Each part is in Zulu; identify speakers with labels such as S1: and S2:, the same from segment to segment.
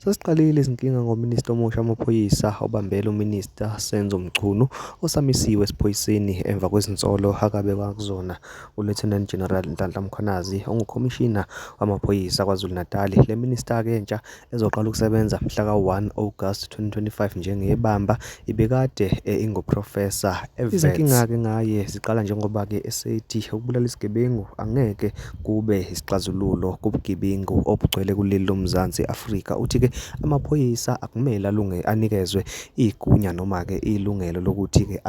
S1: Sesiqalile izinkinga ngominister omusha wamaphoyisa obambele uMinister Senzo Mchunu osamisiwe esiphoyiseni emva kwezinsolo akabekwa kuzona uLieutenant General Nhlanhla Mkhwanazi ongukhomishina wamaphoyisa KwaZulu-Natal. Le minister ke entsha ezoqala ukusebenza mhla ka-1 August 2025 njengebamba ibekade inguprofessor izinkinga ke ngaye ziqala njengoba ke esethi ukubulala isigebengu angeke kube isixazululo kubugebengu obugcwele kuleli loMzansi Afrika. Uthi ke amaphoyisa akumele anikezwe igunya noma ke ilungelo lokuthi ke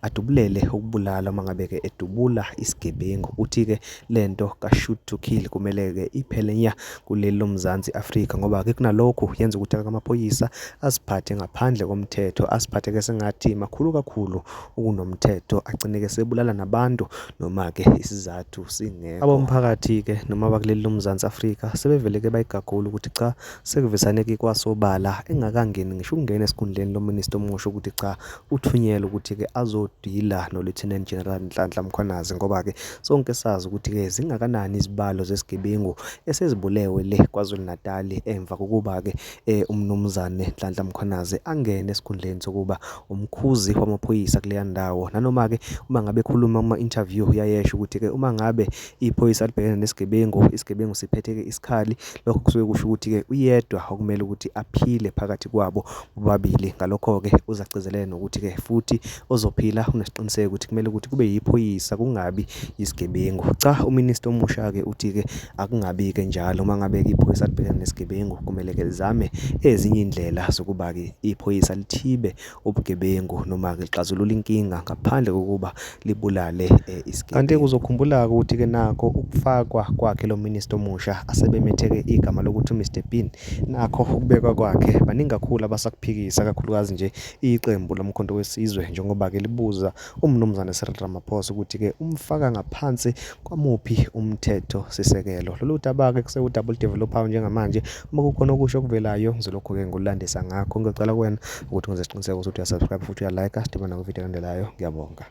S1: adubulele ukubulala mangabe ke edubula isigebengu. Uthi ke lento ka-shoot to kill kumele ke iphele nya kuleli loMzansi Afrika ngoba ke kunalokho yenza ukuthi amaphoyisa asiphathe ngaphandle komthetho, asiphathe ke sengathi makhulu kakhulu ukunomthetho, agcine ke sebulala nabantu noma ke isizathu singekho. Abomphakathi ke noma bakuleli loMzansi Afrika sebevele ke bayigagula ukuthi cha sekuvesane ke kwasobala engakangeni ngisho ukungena esikhundleni lominister omusha ukuthi cha uthunyelwe ukuthi ke azodila noLieutenant General Nhlanhla Mkhwanazi ngoba ke sonke sazi ukuthi ke zingakanani izibalo zesigebengu esezibulewe le KwaZulu-Natal emva kokuba ke umnumzane Nhlanhla Mkhwanazi angene esikhundleni sokuba umkhuzi wamaphoyisa kuleya ndawo. Nanoma ke uma ngabe khuluma kuma-interview yayesho ukuthi ke uma ngabe iphoyisa libhekene nesigebengu, isigebengu siphethe ke isikhali, lokho kusuke kusho ukuthi ke uyedwa okumele ukuthi aphile phakathi kwabo bobabili. Ngalokho ke uzacizela nokuthi ke futhi ozophila unesiqiniseko ukuthi kumele ukuthi kube yiphoyisa kungabi isigebengu. Cha uminister omusha ke uthi ke akungabi ke njalo, uma ngabe ke iphoyisa libhekene nesigebengu kumele ke lizame ezinye indlela zokuba ke iphoyisa lithibe ubugebengu noma ke lixazulula inkinga ngaphandle kokuba libulale isigebengu. Kanti kuzokhumbula ukuthi ke nakho ukufakwa kwakhe lo minister omusha asebemetheke igama lokuthi Mr Bean, nakho ukubekwa kwakhe baningi kakhulu abasakuphikisa, kakhulukazi nje iqembu lomkhonto wesizwe njengoba ke libuza umnumzane Cyril Ramaphosa ukuthi ke umfaka ngaphansi kwamuphi umthetho sisekelo. Lolu daba ke kuse double developer njengamanje, uma kukhona okusho okuvelayo ngizolokho ke ngolandisa ngakho. Ngicela kuwena ukuthi ngenze isiqiniseko ukuthi uyasubscribe futhi uyalike, sidibana kwivideo elandelayo. Ngiyabonga.